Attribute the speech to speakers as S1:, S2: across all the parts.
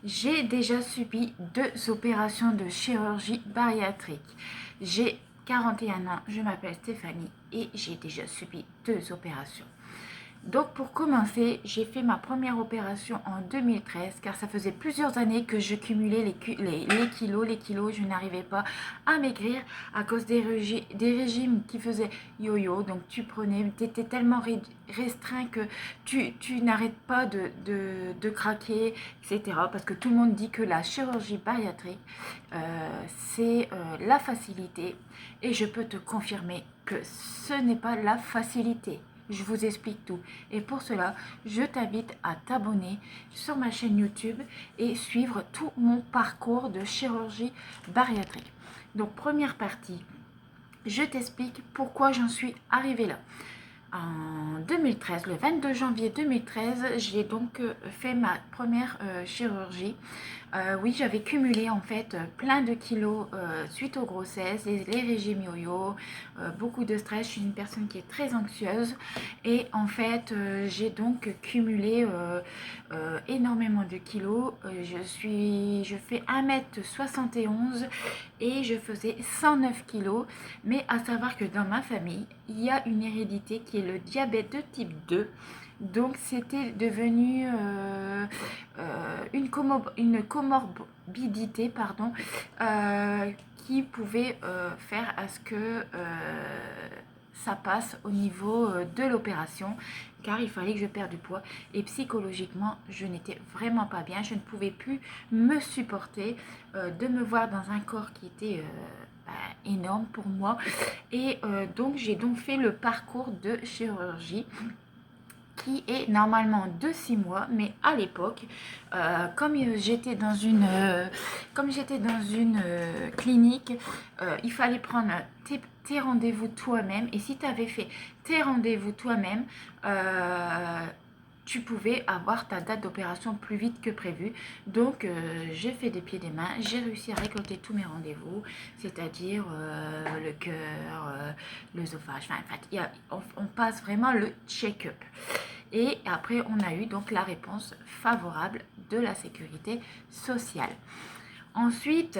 S1: J'ai déjà subi 2 opérations de chirurgie bariatrique. J'ai 41 ans, je m'appelle Stéphanie et j'ai déjà subi 2 opérations. Donc pour commencer, j'ai fait ma première opération en 2013 car ça faisait plusieurs années que je cumulais les kilos, je n'arrivais pas à maigrir à cause des régimes qui faisaient yo-yo. Donc tu étais tellement restreint que tu n'arrêtes pas de craquer, etc. Parce que tout le monde dit que la chirurgie bariatrique, c'est la facilité et je peux te confirmer que ce n'est pas la facilité. Je vous explique tout. Et pour cela, je t'invite à t'abonner sur ma chaîne YouTube et suivre tout mon parcours de chirurgie bariatrique. Donc, première partie, je t'explique pourquoi j'en suis arrivée là. En 2013, le 22 janvier 2013, j'ai donc fait ma première chirurgie. Oui, j'avais cumulé en fait plein de kilos suite aux grossesses, les régimes yo-yo, beaucoup de stress. Je suis une personne qui est très anxieuse et en fait j'ai donc cumulé énormément de kilos. Je fais 1m71 et je faisais 109 kilos. Mais à savoir que dans ma famille, il y a une hérédité qui est le diabète de type 2. Donc c'était devenu une comorbidité qui pouvait faire à ce que ça passe au niveau de l'opération, car il fallait que je perde du poids et psychologiquement je n'étais vraiment pas bien. Je ne pouvais plus me supporter de me voir dans un corps qui était énorme pour moi et donc j'ai donc fait le parcours de chirurgie qui est normalement de 6 mois, mais à l'époque, comme j'étais dans une clinique, il fallait prendre tes rendez-vous toi-même. Et si tu avais fait tes rendez-vous toi-même, tu pouvais avoir ta date d'opération plus vite que prévu. Donc, j'ai fait des pieds et des mains. J'ai réussi à récolter tous mes rendez-vous, c'est-à-dire le cœur, l'œsophage. Enfin, en fait, on passe vraiment le check-up. Et après, on a eu donc la réponse favorable de la sécurité sociale. Ensuite,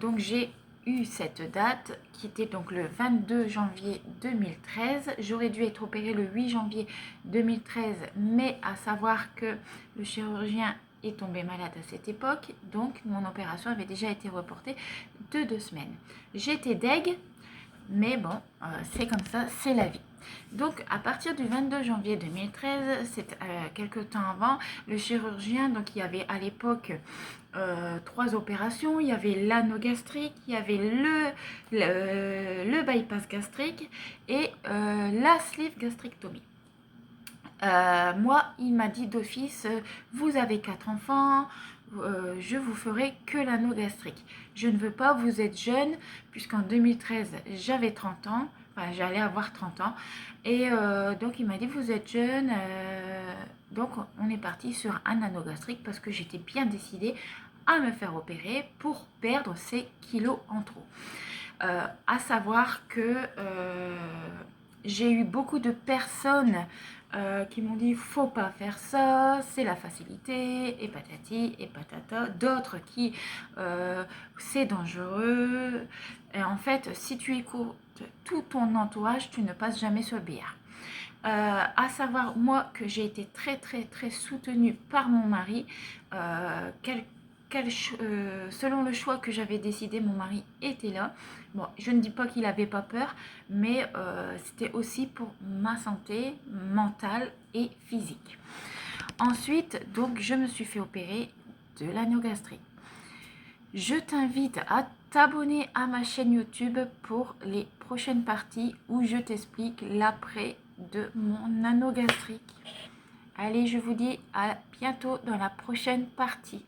S1: donc j'ai eu cette date qui était donc le 22 janvier 2013. J'aurais dû être opérée le 8 janvier 2013, mais à savoir que le chirurgien est tombé malade à cette époque, donc mon opération avait déjà été reportée de 2 semaines. J'étais deg, mais bon, c'est comme ça, c'est la vie. Donc, à partir du 22 janvier 2013, c'est quelques temps avant, le chirurgien, donc il y avait à l'époque 3 opérations. Il y avait l'anneau gastrique, il y avait le bypass gastrique et la sleeve gastrectomie. Moi, il m'a dit d'office, vous avez 4 enfants, je vous ferai que l'anneau gastrique. Je ne veux pas, vous êtes jeune, puisqu'en 2013, j'avais 30 ans, enfin j'allais avoir 30 ans, et donc il m'a dit, vous êtes jeune, donc on est parti sur un anneau gastrique, parce que j'étais bien décidée à me faire opérer pour perdre ces kilos en trop. À savoir que j'ai eu beaucoup de personnes qui m'ont dit faut pas faire ça, c'est la facilité, et patati et patata. D'autres qui c'est dangereux. Et en fait, si tu écoutes tout ton entourage, tu ne passes jamais sur le billard. À savoir, moi, que j'ai été très très très soutenue par mon mari. Selon le choix que j'avais décidé, mon mari était là. Bon, je ne dis pas qu'il n'avait pas peur, mais c'était aussi pour ma santé mentale et physique. Ensuite, donc, je me suis fait opérer de l'anneau gastrique. Je t'invite à t'abonner à ma chaîne YouTube pour les prochaines parties où je t'explique l'après de mon anneau gastrique. Allez, je vous dis à bientôt dans la prochaine partie.